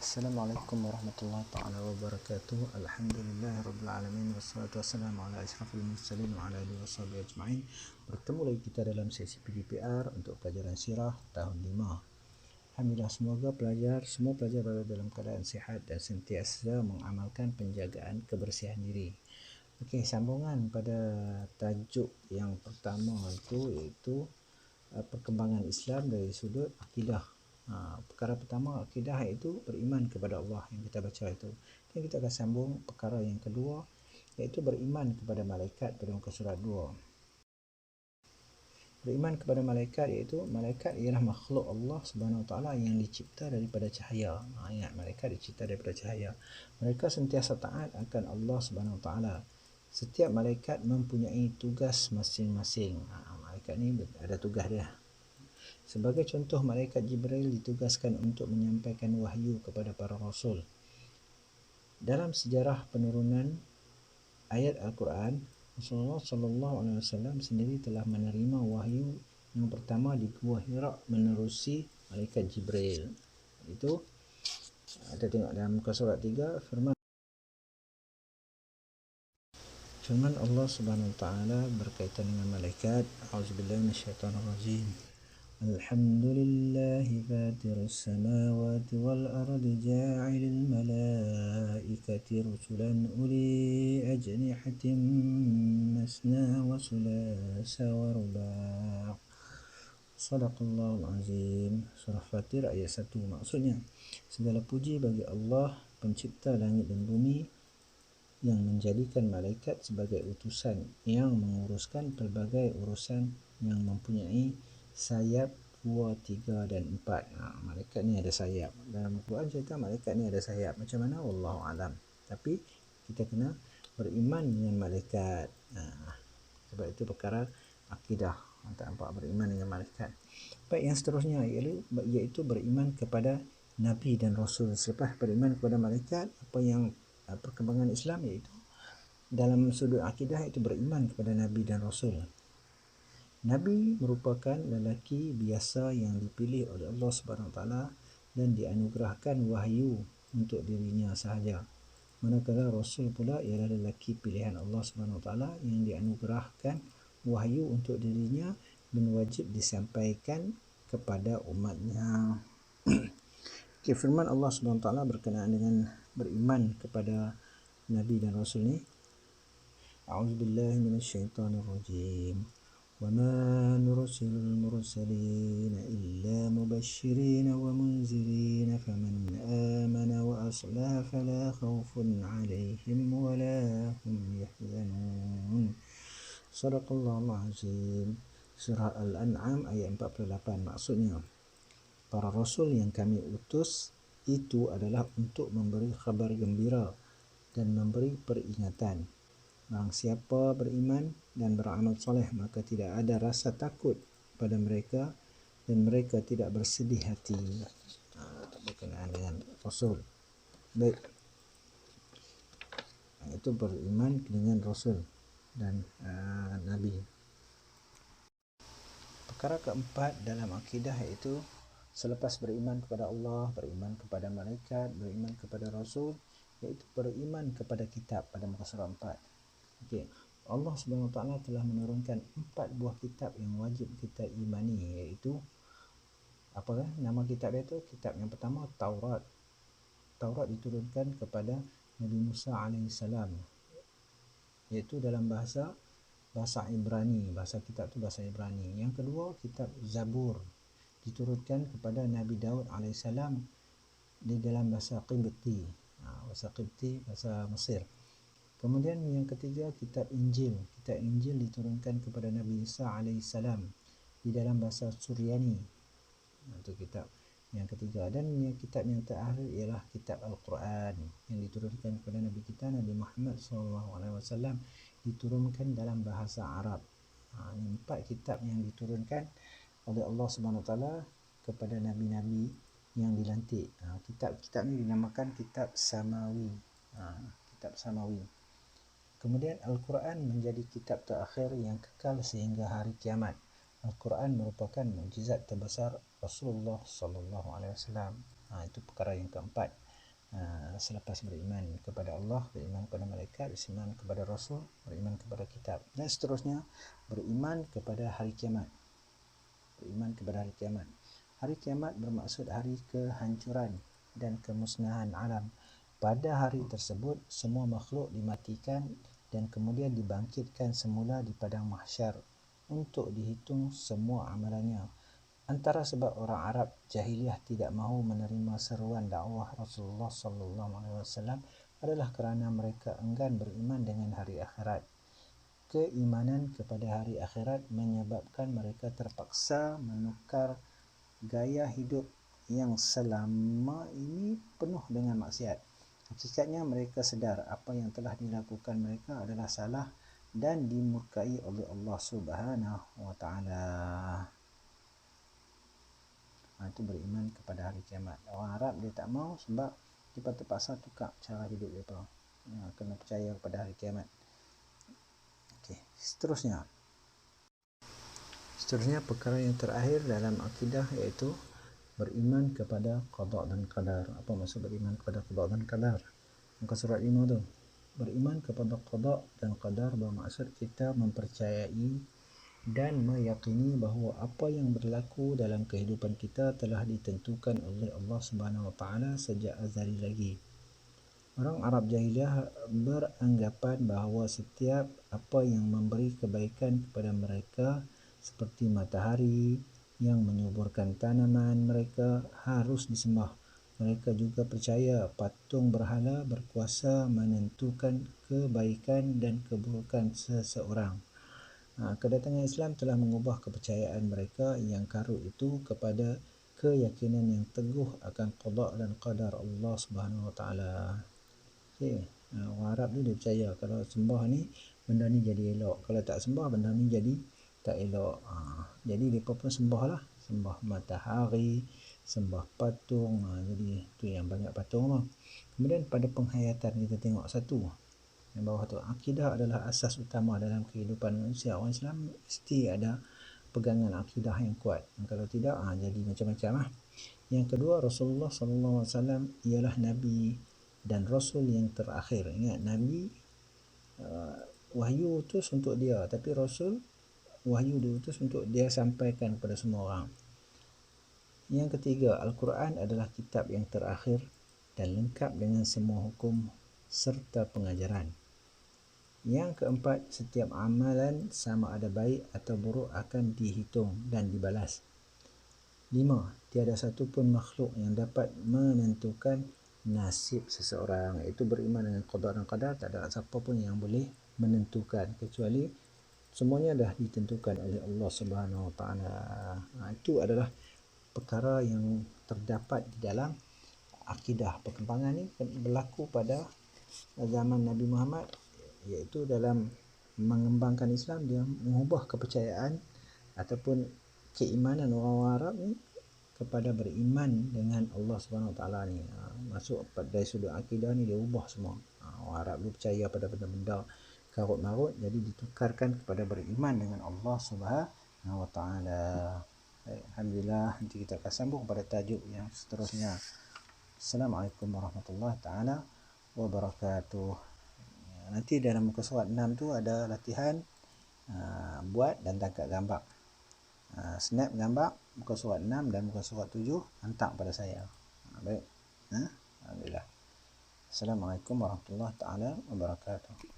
Assalamualaikum warahmatullahi ta'ala wabarakatuh. Alhamdulillahirrabbilalamin. Wassalatu wassalamu ala ashrafil mursalin wa ala alihi washabihi ajma'in. Bertemu lagi kita dalam sesi PDPR untuk pelajaran sirah tahun 5. Alhamdulillah, semoga semua pelajar berada dalam keadaan sihat dan sentiasa mengamalkan penjagaan kebersihan diri. Okey, sambungan pada tajuk yang pertama itu iaitu perkembangan Islam dari sudut akidah. Perkara pertama akidah iaitu beriman kepada Allah yang kita baca itu. Dan kita akan sambung perkara yang kedua iaitu beriman kepada malaikat pada muka surat 2. Beriman kepada malaikat iaitu malaikat ialah makhluk Allah Subhanahu Wa Taala yang dicipta daripada cahaya. Ingat, malaikat dicipta daripada cahaya. Mereka sentiasa taat akan Allah Subhanahu Wa Taala. Setiap malaikat mempunyai tugas masing-masing. Malaikat ni ada tugas dia. Sebagai contoh, malaikat Jibril ditugaskan untuk menyampaikan wahyu kepada para rasul. Dalam sejarah penurunan ayat Al-Quran, Rasulullah SAW sendiri telah menerima wahyu yang pertama di Gua Hira menerusi malaikat Jibril. Itu kita tengok dalam muka surat 3, firman Allah Subhanahu Wa Taala berkaitan dengan malaikat. A'udzubillahi minasyaitonirrajim. Alhamdulillahi fatirus samawati wal ardi ja'ilil malaikati rusulan uli ajnihatin masna wa sulasa wa ruba'. Sadaqallahul azim. Surah Fatir ayat 1. Maksudnya, segala puji bagi Allah, pencipta langit dan bumi, yang menjadikan malaikat sebagai utusan yang menguruskan pelbagai urusan yang mempunyai sayap 2, 3 dan 4. Malaikat ni ada sayap. Dalam Quran cerita malaikat ni ada sayap. Macam mana? Wallahu alam. Tapi kita kena beriman dengan malaikat. Sebab itu perkara akidah. Tak nampak, beriman dengan malaikat. Baik, yang seterusnya iaitu beriman kepada Nabi dan Rasul. Selepas beriman kepada malaikat, apa yang perkembangan Islam iaitu dalam sudut akidah itu beriman kepada Nabi dan Rasul. Nabi merupakan lelaki biasa yang dipilih oleh Allah Subhanahu Wa Taala dan dianugerahkan wahyu untuk dirinya sahaja. Manakala Rasul pula ialah lelaki pilihan Allah Subhanahu Wa Taala yang dianugerahkan wahyu untuk dirinya dan wajib disampaikan kepada umatnya. Firman Allah Subhanahu Wa Taala berkenaan dengan beriman kepada Nabi dan Rasul ni. A'udzubillahi minasyaitonirrajim. وَمَا نُرْسِلُ الْمُرْسَلِينَ إِلَّا مُبَشِّرِينَ وَمُنْذِرِينَ فَمَنْ آمَنَ وَأَصْلَحَ فَلَا خَوْفٌ عَلَيْهِمْ وَلَا هُمْ يَحْزَنُونَ. Sadaqallahul azim. Surah Al-An'am ayat 48. Maksudnya, para rasul yang kami utus itu adalah untuk memberi khabar gembira dan memberi peringatan. Barang siapa beriman dan beramal soleh, maka tidak ada rasa takut pada mereka dan mereka tidak bersedih hati. Berkenaan dengan Rasul. Baik. Itu beriman dengan Rasul dan Nabi. Perkara keempat dalam akidah iaitu selepas beriman kepada Allah, beriman kepada malaikat, beriman kepada Rasul, iaitu beriman kepada kitab pada muka surat 4. Okey, Allah Subhanahu Wa Taala telah menurunkan 4 buah kitab yang wajib kita imani, iaitu apa nama kitab itu? Kitab yang pertama Taurat. Taurat diturunkan kepada Nabi Musa alaihissalam, iaitu dalam bahasa Ibrani. Bahasa kitab itu bahasa Ibrani. Yang kedua, kitab Zabur diturunkan kepada Nabi Daud alaihissalam di dalam bahasa Qibti. Bahasa Qibti, bahasa Mesir. Kemudian yang ketiga, kitab Injil. Kitab Injil diturunkan kepada Nabi Isa alaihissalam di dalam bahasa Suryani. Itu kitab yang ketiga. Dan yang kitab yang terakhir ialah kitab Al-Quran yang diturunkan kepada Nabi kita Nabi Muhammad SAW, diturunkan dalam bahasa Arab. Ini 4 kitab yang diturunkan oleh Allah Subhanahu Wa Taala kepada nabi-nabi yang dilantik. Kitab-kitab ini dinamakan kitab Samawi. Kitab Samawi. Kemudian Al-Quran menjadi kitab terakhir yang kekal sehingga hari kiamat. Al-Quran merupakan mukjizat terbesar Rasulullah SAW. Itu perkara yang keempat. selepas beriman kepada Allah, beriman kepada malaikat, beriman kepada Rasul, beriman kepada kitab, dan seterusnya beriman kepada hari kiamat. Beriman kepada hari kiamat. Hari kiamat bermaksud hari kehancuran dan kemusnahan alam. Pada hari tersebut, semua makhluk dimatikan dan kemudian dibangkitkan semula di padang mahsyar untuk dihitung semua amalannya. Antara sebab orang Arab jahiliyah tidak mahu menerima seruan dakwah Rasulullah SAW adalah kerana mereka enggan beriman dengan hari akhirat. Keimanan kepada hari akhirat menyebabkan mereka terpaksa menukar gaya hidup yang selama ini penuh dengan maksiat. Hakikatnya mereka sedar apa yang telah dilakukan mereka adalah salah dan dimurkai oleh Allah Subhanahu wa taala. Itu beriman kepada hari kiamat. Orang Arab dia tak mau sebab dia terpaksa tukar cara hidup dia. Kena percaya kepada hari kiamat. Okey, seterusnya perkara yang terakhir dalam akidah iaitu beriman kepada qada dan qadar. Apa maksud beriman kepada qada dan qadar? Muka surat 5 tu. Beriman kepada qada dan qadar bermaksud kita mempercayai dan meyakini bahawa apa yang berlaku dalam kehidupan kita telah ditentukan oleh Allah Subhanahu Wa Taala sejak azali lagi. Orang Arab jahiliyah beranggapan bahawa setiap apa yang memberi kebaikan kepada mereka seperti matahari yang menyuburkan tanaman mereka harus disembah. Mereka juga percaya patung berhala berkuasa menentukan kebaikan dan keburukan seseorang. Kedatangan Islam telah mengubah kepercayaan mereka yang karut itu kepada keyakinan yang teguh akan qada dan qadar Allah Subhanahu Wa Taala. Okey, orang Arab ni dia percaya kalau sembah ni benda ni jadi elok, kalau tak sembah benda ni jadi tak elok. Jadi depa pun sembahlah, sembah matahari, sembah patung. Jadi tu yang banyak patung lah. Kemudian pada penghayatan kita tengok satu yang bawah tu, akidah adalah asas utama dalam kehidupan manusia. Orang Islam mesti ada pegangan akidah yang kuat. Kalau tidak, jadi macam-macam lah. Yang kedua, Rasulullah SAW ialah Nabi dan Rasul yang terakhir. Ingat, Nabi wahyu utus untuk dia, tapi Rasul wahyu diutus untuk dia sampaikan kepada semua orang. Yang ketiga, Al-Quran adalah kitab yang terakhir dan lengkap dengan semua hukum serta pengajaran. Yang keempat, setiap amalan sama ada baik atau buruk akan dihitung dan dibalas. 5. Tiada satu pun makhluk yang dapat menentukan nasib seseorang. Itu beriman dengan qada dan qadar. Tak ada siapa pun yang boleh menentukan kecuali semuanya dah ditentukan oleh Allah Subhanahu Wa Taala. Itu adalah perkara yang terdapat di dalam akidah. Perkembangan ni berlaku pada zaman Nabi Muhammad, iaitu dalam mengembangkan Islam, dia mengubah kepercayaan ataupun keimanan orang Arab ni kepada beriman dengan Allah Subhanahu Wa Taala ni. Masuk pada sudut akidah ni dia ubah semua. Orang Arab ni percaya pada benda-benda karut-marut, jadi ditukarkan kepada beriman dengan Allah Subhanahu Wa Taala. Alhamdulillah, nanti kita akan sambung pada tajuk yang seterusnya. Assalamualaikum warahmatullahi taala wabarakatuh. Nanti dalam muka surat 6 tu ada latihan buat dan tangkap gambar. Snap gambar muka surat 6 dan muka surat 7, hantar pada saya. Baik. Alhamdulillah. Assalamualaikum warahmatullahi taala wabarakatuh.